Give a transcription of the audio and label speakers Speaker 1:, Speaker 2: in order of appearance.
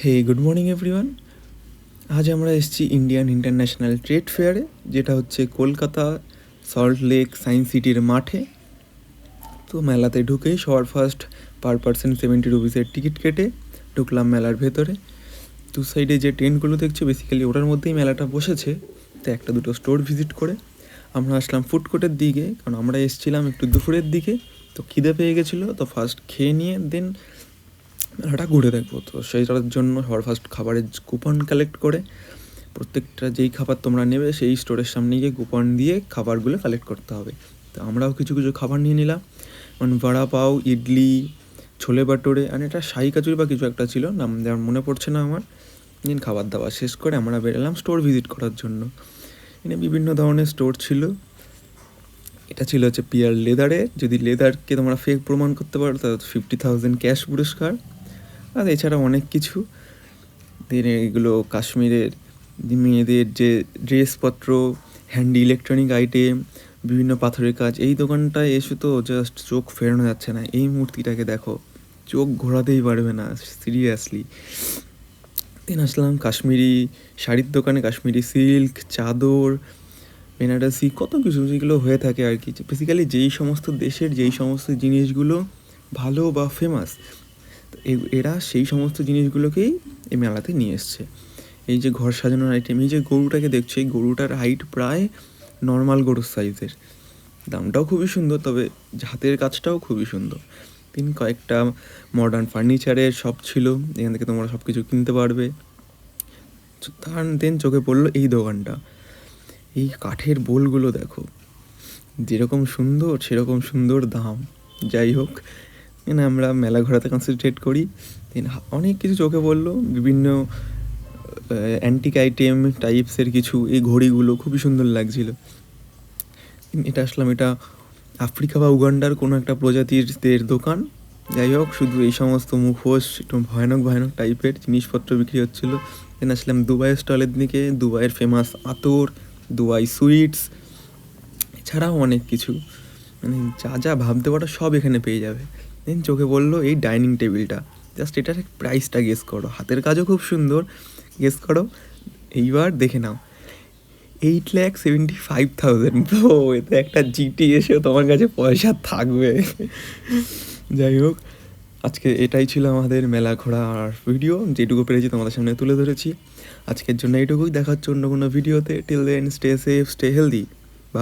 Speaker 1: হে good morning everyone. আজ আমরা এসেছি ইন্ডিয়ান ইন্টারন্যাশনাল ট্রেড ফেয়ারে, যেটা হচ্ছে কলকাতা সল্ট লেক সায়েন্স সিটির মাঠে। তো মেলাতে ঢুকেই সবার ফার্স্ট পার পার্সন 70 রুপিসের টিকিট কেটে ঢুকলাম মেলার ভেতরে। দু সাইডে যে টেন্টগুলো দেখছো বেসিক্যালি ওটার মধ্যেই মেলাটা বসেছে। তো একটা দুটো স্টোর ভিজিট করে আমরা আসলাম ফুড কোর্টের দিকে, কারণ আমরা এসেছিলাম একটু দুপুরের দিকে। তো খিদে পেয়ে গেছিলো, তো ফার্স্ট খেয়ে নিয়ে দেন মেলাটা ঘুরে দেখবো। তো সেইটার জন্য সবার ফার্স্ট খাবারের কুপন কালেক্ট করে প্রত্যেকটা যেই খাবার তোমরা নেবে সেই স্টোরের সামনে গিয়ে কুপন দিয়ে খাবারগুলো কালেক্ট করতে হবে। তো আমরাও কিছু কিছু খাবার নিয়ে নিলাম, মানে বড়া পাও, ইডলি, ছোলে বাটোরে, আর এটা শাহি কাচুরি বা কিছু একটা ছিল, নাম যেমন মনে পড়ছে না আমার। দিন খাবার দাবার শেষ করে আমরা বেরোলাম স্টোর ভিজিট করার জন্য। এখানে বিভিন্ন ধরনের স্টোর ছিল। এটা ছিল হচ্ছে পিয়ার লেদারে, যদি লেদারকে তোমরা ফেক প্রমাণ করতে পারো তাহলে 50,000 ক্যাশ পুরস্কার। আর এছাড়া অনেক কিছু দেন এগুলো কাশ্মীরের মেয়েদের যে ড্রেসপত্র, হ্যান্ডি ইলেকট্রনিক আইটেম, বিভিন্ন পাথরের কাজ। এই দোকানটায় এসে তো জাস্ট চোখ ফেরানো যাচ্ছে না। এই মূর্তিটাকে দেখো, চোখ ঘোরাতেই পারবে না সিরিয়াসলি। দেন আসলাম কাশ্মীরি শাড়ির দোকানে, কাশ্মীরি সিল্ক, চাদর, বেনারসি, কত কিছু যেগুলো হয়ে থাকে আর কি। বেসিক্যালি যেই সমস্ত দেশের যেই সমস্ত জিনিসগুলো ভালো বা ফেমাস, এরা সেই সমস্ত জিনিসগুলোকেই এই মেলাতে নিয়ে এসছে। এই যে ঘর সাজানোর আইটেম, এই যে গরুটাকে দেখছো, এই গরুটার হাইট প্রায় নর্মাল গরুর সাইজের। দামটাও খুবই সুন্দর, তবে হাতের কাজটাও খুবই সুন্দর। কয়েকটা মডার্ন ফার্নিচারের শপ ছিল, এখান থেকে তোমরা সব কিছু কিনতে পারবে। তার দেন চোখে পড়লো এই দোকানটা। এই কাঠের বোলগুলো দেখো, যেরকম সুন্দর সেরকম সুন্দর দাম। যাই হোক, আমরা মেলা ঘোরাতে কনসেন্ট্রেট করি। অনেক কিছু চোখে পড়লো, বিভিন্ন অ্যান্টিক আইটেম টাইপসের কিছু। এই ঘড়িগুলো খুবই সুন্দর লাগছিল। এটা আসলাম, এটা আফ্রিকা বা উগান্ডার কোনো একটা প্রজাতির দোকান। যাই হোক, শুধু এই সমস্ত মুখোশ, একটু ভয়ানক ভয়ানক টাইপের জিনিসপত্র বিক্রি হচ্ছিলো। দেন আসলাম দুবাইয়ের স্টলের দিকে, দুবাইয়ের ফেমাস আতর, দুবাই সুইটস, এছাড়াও অনেক কিছু, মানে যা যা ভাবতে পারো সব এখানে পেয়ে যাবে। দেন চোখে পড়লো এই ডাইনিং টেবিলটা। জাস্ট এটার প্রাইসটা গেস করো, হাতের কাজও খুব সুন্দর। গেস করো, এইবার দেখে নাও, 8,75,000। তো এতে একটা জিটি এসেও তোমার কাছে পয়সা থাকবে। যাই হোক, আজকে এটাই ছিল আমাদের মেলা ঘোরার ভিডিও, যেটুকু পেরেছি তোমাদের সামনে তুলে ধরেছি। আজকের জন্য এইটুকুই, দেখা হচ্ছে অন্য কোনো ভিডিওতে। Till then stay safe, stay healthy.